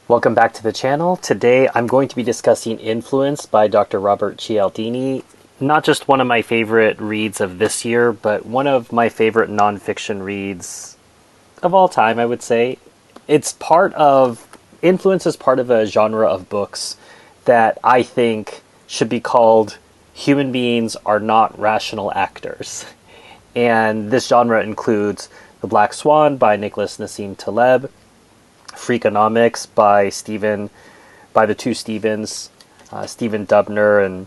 Welcome back to the channel. Today I'm going to be discussing Influence by Dr. Robert Cialdini. Not just one of my favorite reads of this year, but one of my favorite nonfiction reads of all time, I would say. Influence is part of a genre of books that I think should be called Human Beings Are Not Rational Actors. And this genre includes The Black Swan by Nassim Taleb, Freakonomics by the two Stevens, Stephen Dubner, and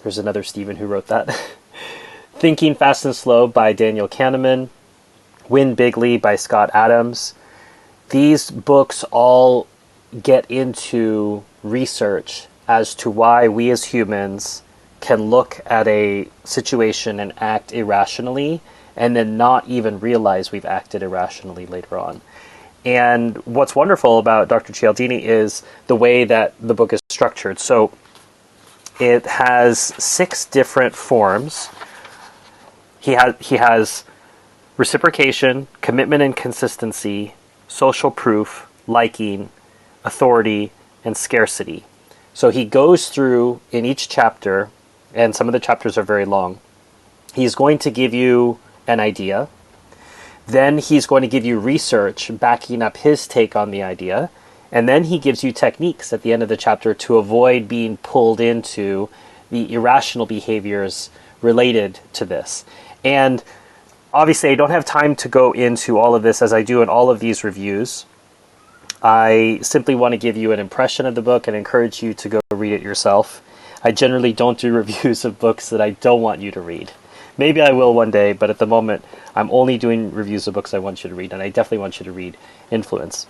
there's another Stephen who wrote that. Thinking Fast and Slow by Daniel Kahneman, Win Bigly by Scott Adams. These books all get into research as to why we as humans can look at a situation and act irrationally and then not even realize we've acted irrationally later on. And what's wonderful about Dr. Cialdini is the way that the book is structured. So it has 6 different forms. He has reciprocation, commitment and consistency, social proof, liking, authority, and scarcity. So he goes through in each chapter, and some of the chapters are very long. He's going to give you an idea. Then he's going to give you research backing up his take on the idea. And then he gives you techniques at the end of the chapter to avoid being pulled into the irrational behaviors related to this. And obviously, I don't have time to go into all of this as I do in all of these reviews. I simply want to give you an impression of the book and encourage you to go read it yourself. I generally don't do reviews of books that I don't want you to read. Maybe I will one day, but at the moment, I'm only doing reviews of books I want you to read, and I definitely want you to read Influence.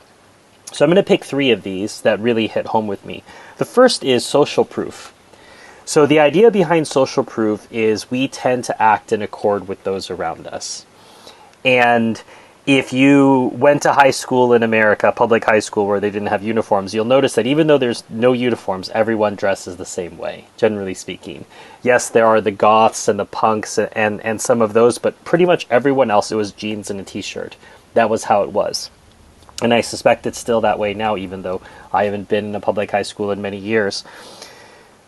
So I'm going to pick 3 of these that really hit home with me. The first is social proof. So the idea behind social proof is we tend to act in accord with those around us. And if you went to high school in America, public high school where they didn't have uniforms, you'll notice that even though there's no uniforms, everyone dresses the same way, generally speaking. Yes, there are the goths and the punks and some of those, but pretty much everyone else, it was jeans and a t-shirt. That was how it was. And I suspect it's still that way now, even though I haven't been in a public high school in many years.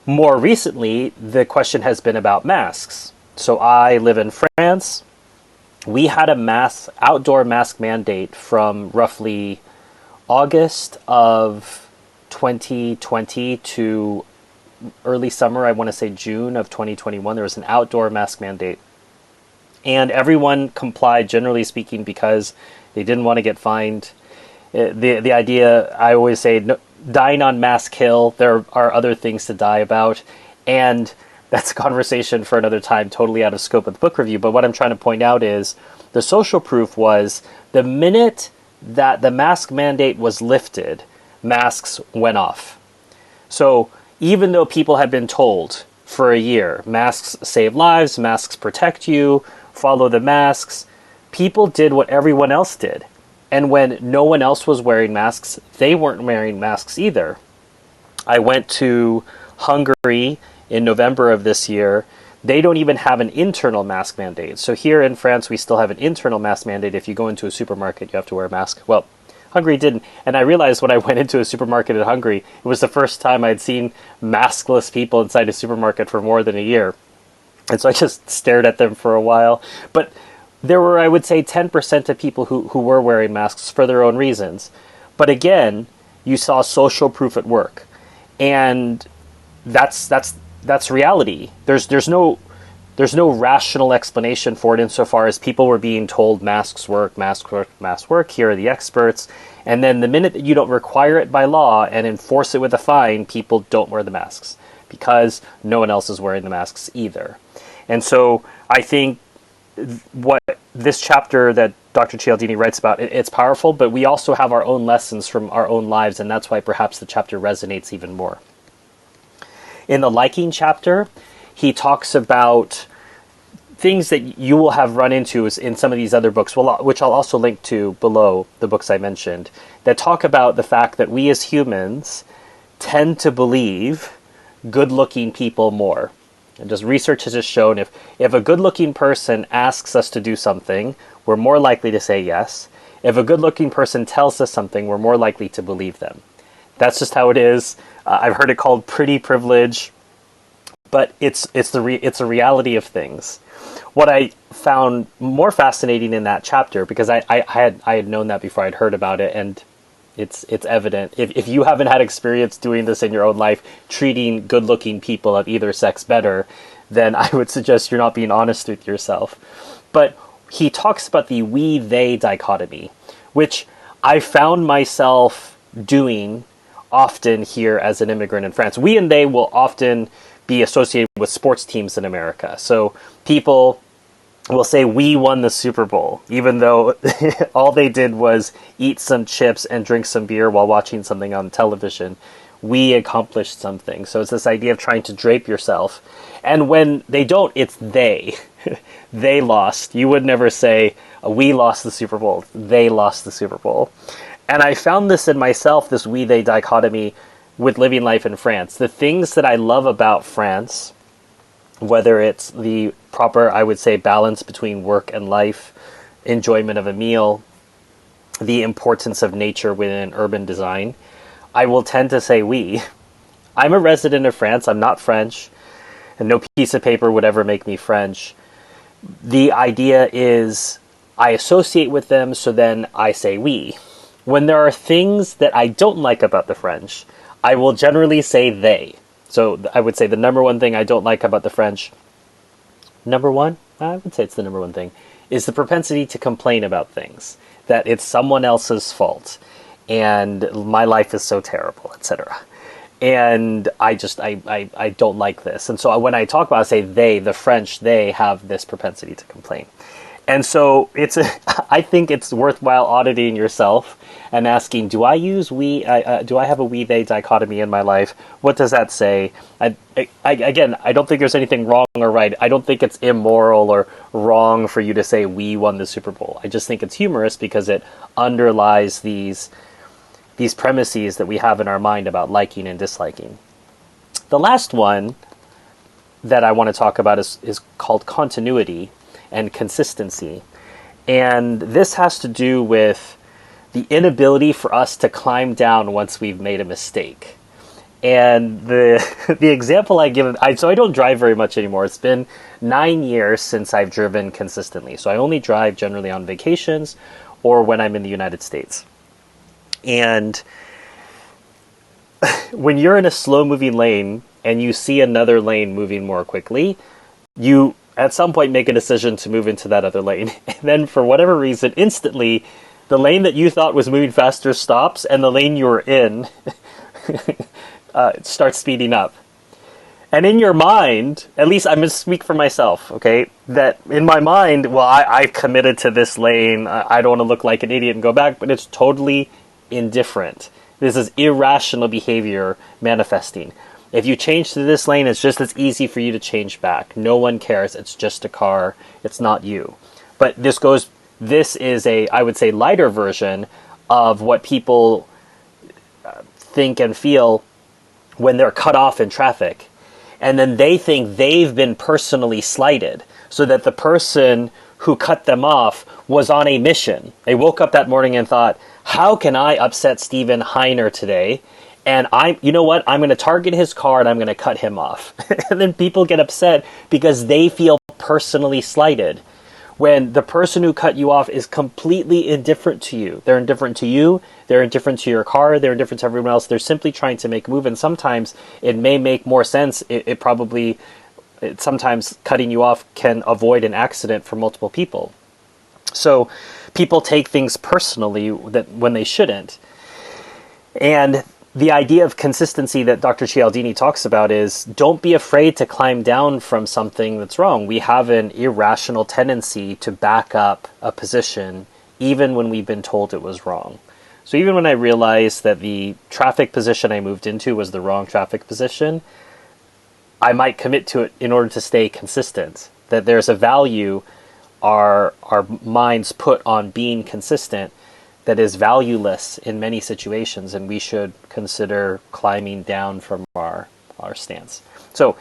More recently, the question has been about masks. So I live in France. We had a outdoor mask mandate from roughly August of 2020 to early summer, I want to say June of 2021. There was an outdoor mask mandate. And everyone complied, generally speaking, because they didn't want to get fined. The idea, I always say, no, dying on mask hill, there are other things to die about. And that's a conversation for another time, totally out of scope of the book review. But what I'm trying to point out is the social proof was the minute that the mask mandate was lifted, masks went off. So even though people had been told for a year, masks save lives, masks protect you, follow the masks, people did what everyone else did. And when no one else was wearing masks, they weren't wearing masks either. I went to Hungary in November of this year. They don't even have an internal mask mandate. So here in France, we still have an internal mask mandate. If you go into a supermarket, you have to wear a mask. Well, Hungary didn't. And I realized when I went into a supermarket in Hungary, it was the first time I'd seen maskless people inside a supermarket for more than a year. And so I just stared at them for a while. But there were, I would say, 10% of people who were wearing masks for their own reasons. But again, you saw social proof at work. And that's reality. There's no rational explanation for it insofar as people were being told masks work, here are the experts. And then the minute that you don't require it by law and enforce it with a fine, people don't wear the masks because no one else is wearing the masks either. And so I think what this chapter that Dr. Cialdini writes about, it's powerful, but we also have our own lessons from our own lives, and that's why perhaps the chapter resonates even more. In the liking chapter, he talks about things that you will have run into in some of these other books, which I'll also link to below the books I mentioned, that talk about the fact that we as humans tend to believe good-looking people more. And just research has just shown if a good-looking person asks us to do something, we're more likely to say yes. If a good-looking person tells us something, we're more likely to believe them. That's just how it is. I've heard it called pretty privilege, but it's a reality of things. What I found more fascinating in that chapter, because I had known that before I'd heard about it, and it's evident. If you haven't had experience doing this in your own life, treating good-looking people of either sex better, then I would suggest you're not being honest with yourself. But he talks about the we-they dichotomy, which I found myself doing often here as an immigrant in France. We and they will often be associated with sports teams in America. So people will say, we won the Super Bowl, even though all they did was eat some chips and drink some beer while watching something on television. We accomplished something. So it's this idea of trying to drape yourself. And when they don't, it's they. They lost. You would never say, we lost the Super Bowl. They lost the Super Bowl. And I found this in myself, this we-they dichotomy, with living life in France. The things that I love about France, whether it's the proper, I would say, balance between work and life, enjoyment of a meal, the importance of nature within urban design, I will tend to say we. I'm a resident of France. I'm not French, and no piece of paper would ever make me French. The idea is I associate with them, so then I say we. When there are things that I don't like about the French, I will generally say they. So I would say the number one thing I don't like about the French, number one, I would say it's the number one thing, is the propensity to complain about things. That it's someone else's fault, and my life is so terrible, etc. And I don't like this. And so when I talk about it, I say they, the French, they have this propensity to complain. And so I think it's worthwhile auditing yourself and asking, do I use we? Do I have a we-they dichotomy in my life? What does that say? Again, I don't think there's anything wrong or right. I don't think it's immoral or wrong for you to say we won the Super Bowl. I just think it's humorous because it underlies these premises that we have in our mind about liking and disliking. The last one that I want to talk about is called continuity and consistency. And this has to do with the inability for us to climb down once we've made a mistake. And the example I give, so I don't drive very much anymore. It's been 9 years since I've driven consistently. So I only drive generally on vacations or when I'm in the United States. And when you're in a slow-moving lane and you see another lane moving more quickly, you at some point make a decision to move into that other lane. And then for whatever reason, instantly, the lane that you thought was moving faster stops, and the lane you were in starts speeding up. And in your mind, at least I'm going to speak for myself, okay, that in my mind, well, I've committed to this lane. I don't want to look like an idiot and go back, but it's totally indifferent. This is irrational behavior manifesting. If you change to this lane, it's just as easy for you to change back. No one cares. It's just a car. It's not you. But this is I would say, lighter version of what people think and feel when they're cut off in traffic. And then they think they've been personally slighted, so that the person who cut them off was on a mission. They woke up that morning and thought, how can I upset Steven Heiner today? And you know what? I'm going to target his car and I'm going to cut him off. And then people get upset because they feel personally slighted, when the person who cut you off is completely indifferent to you. They're indifferent to you. They're indifferent to your car. They're indifferent to everyone else. They're simply trying to make a move. And sometimes it may make more sense. Sometimes cutting you off can avoid an accident for multiple people. So people take things personally when they shouldn't. And the idea of consistency that Dr. Cialdini talks about is, don't be afraid to climb down from something that's wrong. We have an irrational tendency to back up a position even when we've been told it was wrong. So even when I realized that the traffic position I moved into was the wrong traffic position, I might commit to it in order to stay consistent. That there's a value our minds put on being consistent that is valueless in many situations, and we should consider climbing down from our stance. So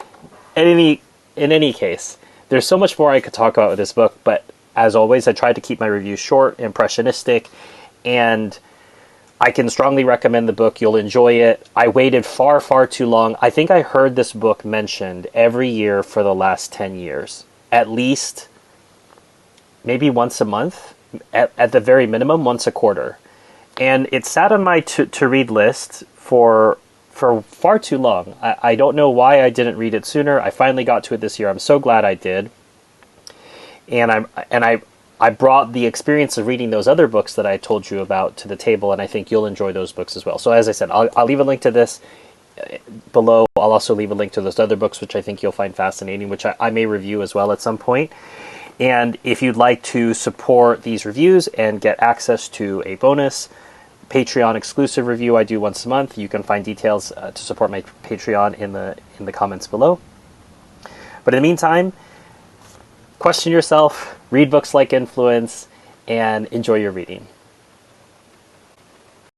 in any case, there's so much more I could talk about with this book, but As always, I try to keep my reviews short, impressionistic, and I can strongly recommend the book. You'll enjoy it. I waited far, far too long. I think I heard this book mentioned every year for the last 10 years. At least, maybe once a month. At the very minimum, once a quarter. And it sat on my to-read list for far too long. I don't know why I didn't read it sooner. I finally got to it this year. I'm so glad I did. And I brought the experience of reading those other books that I told you about to the table, and I think you'll enjoy those books as well. So as I said, I'll leave a link to this below. I'll also leave a link to those other books, which I think you'll find fascinating, which I may review as well at some point. And if you'd like to support these reviews and get access to a bonus Patreon exclusive review I do once a month, you can find details to support my Patreon in the comments below. But in the meantime, question yourself, read books like Influence, and enjoy your reading.